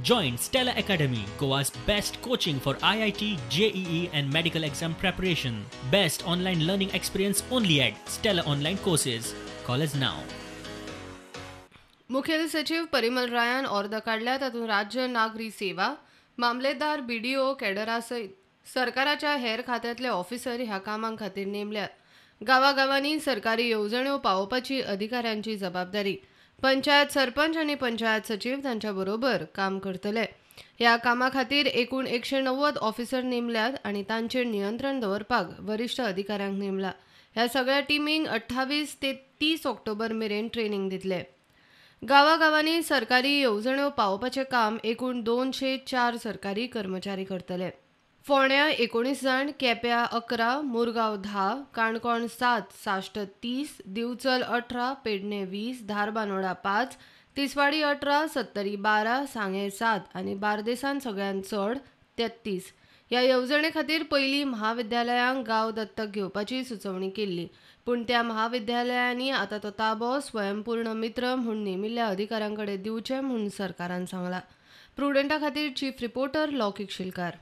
Join Stella Academy, Goa's best coaching for IIT, JEE and medical exam preparation. Best online learning experience only at Stella Online Courses. Call us now. मुखेल सचिव परिमल रायान अर्ज काढल्या तातूंत राज्य नागरी सेवा मामलेदार BDO कॅडरा सयत सरकाराच्या हेर खात्यांतले ऑफिसर ह्या कामां खातीर नेमल्यात. गांवांनी सरकारी येवजण्यो पावोवपाची अधिकाऱ्यांची जबाबदारी पंचायत सरपंच आनी पंचायत सचिव तांच्या बरोबर काम करतले. ह्या कामा खातीर एकूण 190 ऑफिसर नेमल्यात आनी तांचेर नियंत्रण दवरपाक वरिश्ठ अधिकाऱ्यांक नेमला. ह्या सगळ्या टिमींक 28 ते 30 ऑक्टोबर मेरेन ट्रेनिंग दितले. गांवांनी सरकारी येवजण्यो पावोवपाचें काम एकूण 204 सरकारी कर्मचारी करतले. फोंड्यां 19 जाण, केप्यां 11, मुरगांव 10, काणकोण 7, साश्ट 30, दिवचल 18, पेडणे 20, धारबांदोडा 5, तिसवाडी 18, सत्तरी 12, सांगे 7 आनी बार्देसान सगळ्यांत चड 33. ह्या येवजणे खातीर पयलीं महाविद्यालयांक गांव दत्तक घेवपाची सुचोवणी केल्ली, पूण त्या महाविद्यालयांनी आतां तो ताबो स्वयंपूर्ण मित्र म्हूण नेमिल्ल्या अधिकाऱ्यां कडेन दिवचे म्हूण सरकारान सांगलां. प्रुडंटा खातीर चीफ रिपोर्टर लौकीक शिलकार.